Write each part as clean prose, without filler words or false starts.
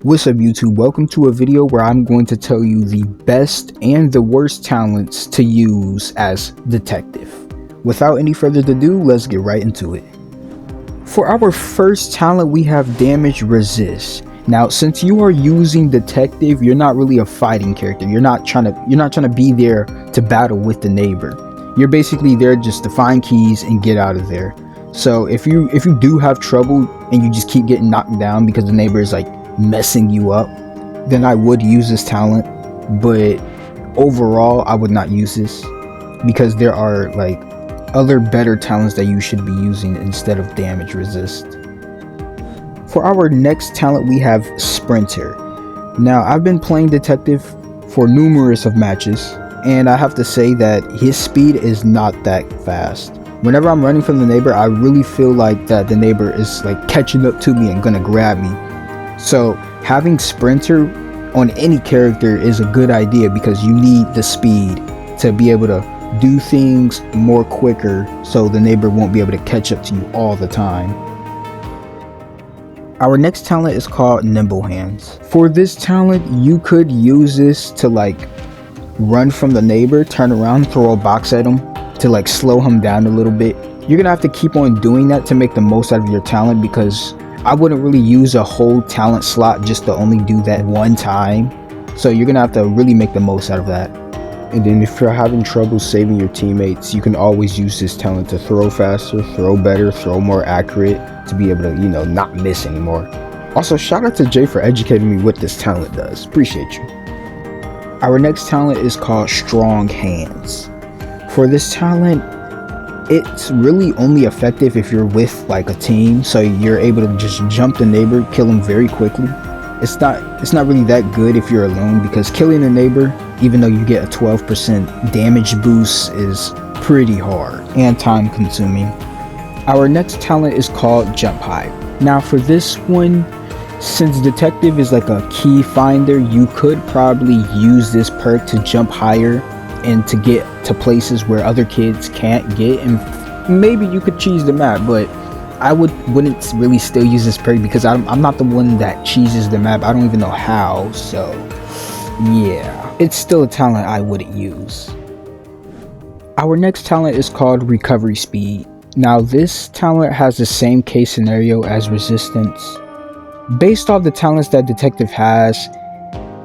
What's up YouTube? Welcome to a video where I'm going to tell you the best and the worst talents to use as detective. Without any further ado, let's get right into it. For our first talent, we have damage resist. Now, since you are using detective, you're not really a fighting character. You're not trying to be there to battle with the neighbor. You're basically there just to find keys and get out of there. So if you do have trouble and you just keep getting knocked down because the neighbor is like messing you up, then I would use this talent. But overall, I would not use this because there are like other better talents that you should be using instead of damage resist. For our next talent, we have Sprinter. Now, I've been playing detective for numerous of matches, and I have to say that his speed is not that fast. Whenever I'm running from the neighbor, I really feel like that the neighbor is like catching up to me and gonna grab me. So having Sprinter on any character is a good idea because you need the speed to be able to do things more quicker, so the neighbor won't be able to catch up to you all the time. Our next talent is called Nimble Hands. For this talent, you could use this to like run from the neighbor, turn around, throw a box at him to like slow him down a little bit. You're gonna have to keep on doing that to make the most out of your talent, because I wouldn't really use a whole talent slot just to only do that one time. So you're gonna have to really make the most out of that. And then if you're having trouble saving your teammates, you can always use this talent to throw faster, throw better, throw more accurate, to be able to, not miss anymore. Also, shout out to Jay for educating me what this talent does. Appreciate you. Our next talent is called Strong Hands. For this talent, it's really only effective if you're with like a team, so you're able to just jump the neighbor, kill him very quickly. It's not really that good if you're alone, because killing a neighbor, even though you get a 12% damage boost, is pretty hard and time consuming. Our next talent is called Jump High. Now for this one, since detective is like a key finder, you could probably use this perk to jump higher and to get to places where other kids can't get, and maybe you could cheese the map. But I wouldn't really still use this perk because I'm not the one that cheeses the map. I don't even know how, so yeah, it's still a talent I wouldn't use. Our next talent is called Recovery Speed. Now this talent has the same case scenario as Resistance. Based off the talents that detective has,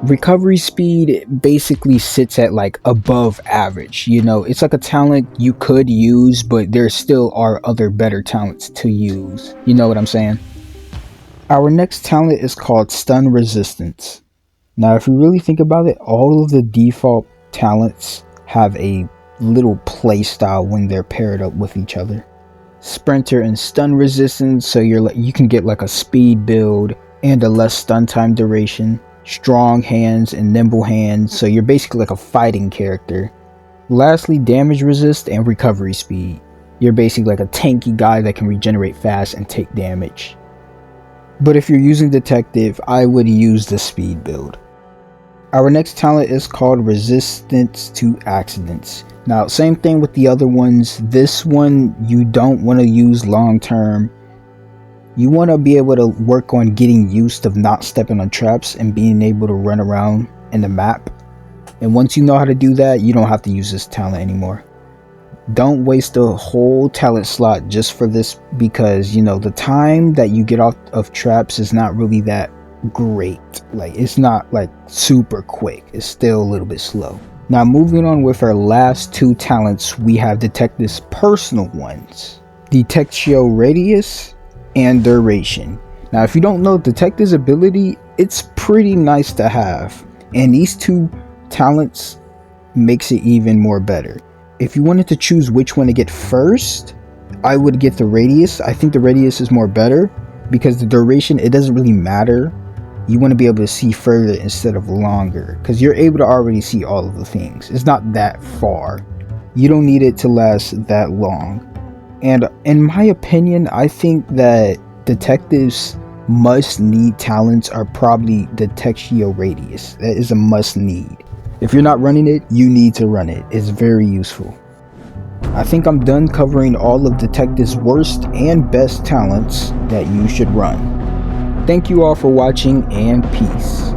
recovery speed basically sits at like above average. It's like a talent you could use, but there still are other better talents to use. You know what I'm saying? Our next talent is called Stun Resistance. Now if you really think about it, all of the default talents have a little play style when they're paired up with each other. Sprinter and Stun Resistance, so you can get like a speed build and a less stun time duration. Strong Hands and Nimble Hands, so you're basically like a fighting character. Lastly, Damage Resist and Recovery Speed. You're basically like a tanky guy that can regenerate fast and take damage. But if you're using detective, I would use the speed build. Our next talent is called Resistance to Accidents. Now, same thing with the other ones. This one you don't want to use long term. You want to be able to work on getting used to not stepping on traps and being able to run around in the map. And once you know how to do that, you don't have to use this talent anymore. Don't waste a whole talent slot just for this, because the time that you get off of traps is not really that great. Like, it's not like super quick. It's still a little bit slow. Now moving on with our last two talents, we have Detective's personal ones: Detectio Radius and Duration. Now if you don't know Detective's ability, it's pretty nice to have, and these two talents makes it even more better. If you wanted to choose which one to get first, I would get the Radius. I think the Radius is more better because the Duration, it doesn't really matter. You want to be able to see further instead of longer, because you're able to already see all of the things. It's not that far. You don't need it to last that long. And in my opinion, I think that detectives must need talents are probably Detectio Radius. That is a must need. If you're not running it, you need to run it. It's very useful. I think I'm done covering all of detectives' worst and best talents that you should run. Thank you all for watching, and peace.